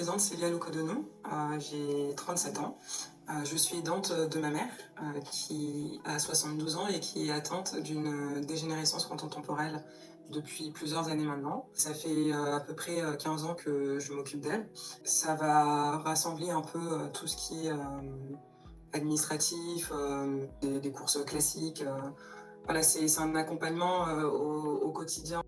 présente Célia Locodonou, j'ai 37 ans. Je suis aidante de ma mère qui a 72 ans et qui est atteinte d'une dégénérescence frontotemporelle depuis plusieurs années maintenant. Ça fait à peu près 15 ans que je m'occupe d'elle. Ça va rassembler un peu tout ce qui est administratif, des courses classiques. Voilà, c'est un accompagnement au quotidien.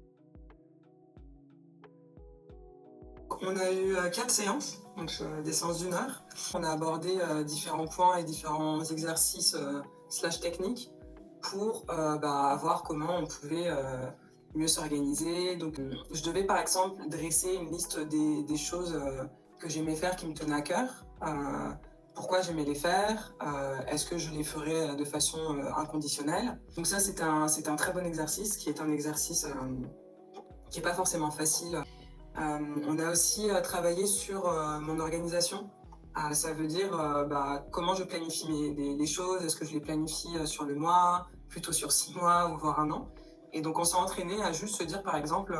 On a eu 4 séances, donc des séances d'une heure. On a abordé différents points et différents exercices slash techniques pour voir comment on pouvait mieux s'organiser. Donc, je devais par exemple dresser une liste des choses que j'aimais faire qui me tenaient à cœur. Pourquoi j'aimais les faire, est-ce que je les ferais de façon inconditionnelle. Donc ça, c'est un très bon exercice, qui est un exercice qui n'est pas forcément facile. On a aussi travaillé sur mon organisation. Ça veut dire comment je planifie les choses. Est-ce que je les planifie sur le mois, plutôt sur 6 mois ou voire un an. Et donc on s'est entraîné à juste se dire par exemple,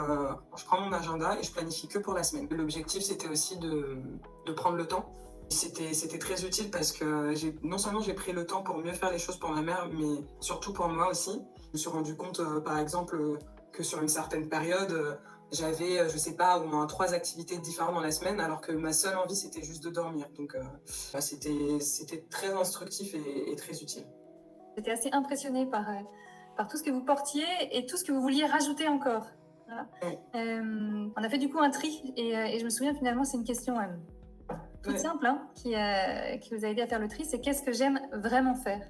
je prends mon agenda et je planifie que pour la semaine. L'objectif c'était aussi de prendre le temps. C'était très utile parce que non seulement j'ai pris le temps pour mieux faire les choses pour ma mère, mais surtout pour moi aussi. Je me suis rendu compte par exemple que sur une certaine période, j'avais, je sais pas, au moins 3 activités différentes dans la semaine, alors que ma seule envie, c'était juste de dormir. Donc, c'était très instructif et très utile. J'étais assez impressionnée par tout ce que vous portiez et tout ce que vous vouliez rajouter encore. Voilà. On a fait du coup un tri et je me souviens finalement, c'est une question toute simple qui vous a aidé à faire le tri, c'est qu'est-ce que j'aime vraiment faire.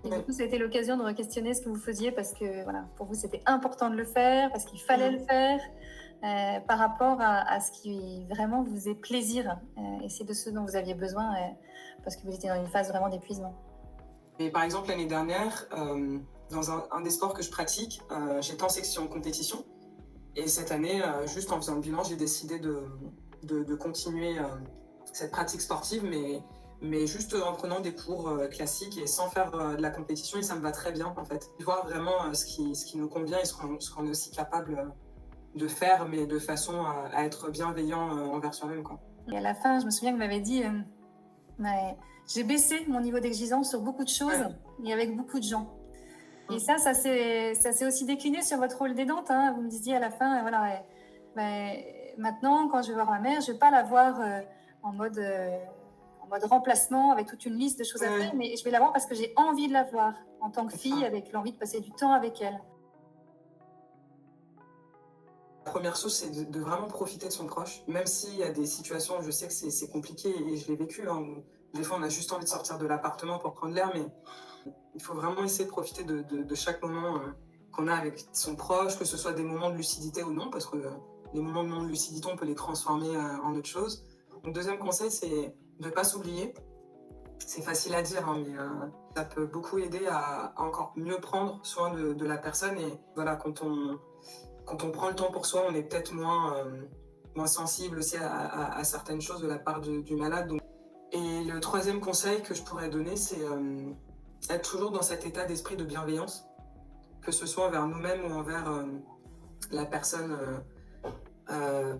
Et du coup, ça a été l'occasion de re-questionner ce que vous faisiez parce que voilà, pour vous, c'était important de le faire, parce qu'il fallait le faire, par rapport à ce qui vraiment vous faisait plaisir. Et c'est de ce dont vous aviez besoin parce que vous étiez dans une phase vraiment d'épuisement. Et par exemple, l'année dernière, dans un des sports que je pratique, j'étais en section compétition. Et cette année, juste en faisant le bilan, j'ai décidé de continuer cette pratique sportive, mais juste en prenant des cours classiques et sans faire de la compétition, et ça me va très bien en fait. Voir vraiment ce qui nous convient et ce qu'on est aussi capable de faire, mais de façon à être bienveillant envers soi-même, quoi. Et à la fin, je me souviens que vous m'avez dit j'ai baissé mon niveau d'exigence sur beaucoup de choses et avec beaucoup de gens. Et ça s'est aussi décliné sur votre rôle d'aidante. Vous me disiez à la fin, voilà, maintenant, quand je vais voir ma mère, je ne vais pas la voir en mode remplacement avec toute une liste de choses à faire, mais je vais la voir parce que j'ai envie de la voir en tant que fille, avec l'envie de passer du temps avec elle. La première chose, c'est de vraiment profiter de son proche, même s'il y a des situations où je sais que c'est compliqué et je l'ai vécu. Où des fois, on a juste envie de sortir de l'appartement pour prendre l'air, mais il faut vraiment essayer de profiter de chaque moment qu'on a avec son proche, que ce soit des moments de lucidité ou non, parce que les moments de non-lucidité, on peut les transformer en autre chose. Donc, deuxième conseil, c'est de ne pas s'oublier. C'est facile à dire, mais ça peut beaucoup aider à encore mieux prendre soin de la personne. Et voilà, quand on prend le temps pour soi, on est peut-être moins sensible aussi à certaines choses de la part du malade. Donc. Et le troisième conseil que je pourrais donner, c'est être toujours dans cet état d'esprit de bienveillance, que ce soit envers nous-mêmes ou envers la personne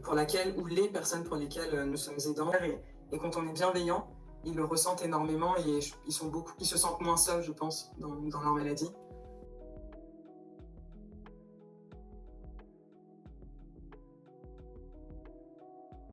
pour laquelle, ou les personnes pour lesquelles nous sommes aidants. Et quand on est bienveillant, ils le ressentent énormément et ils se sentent moins seuls, je pense, dans leur maladie.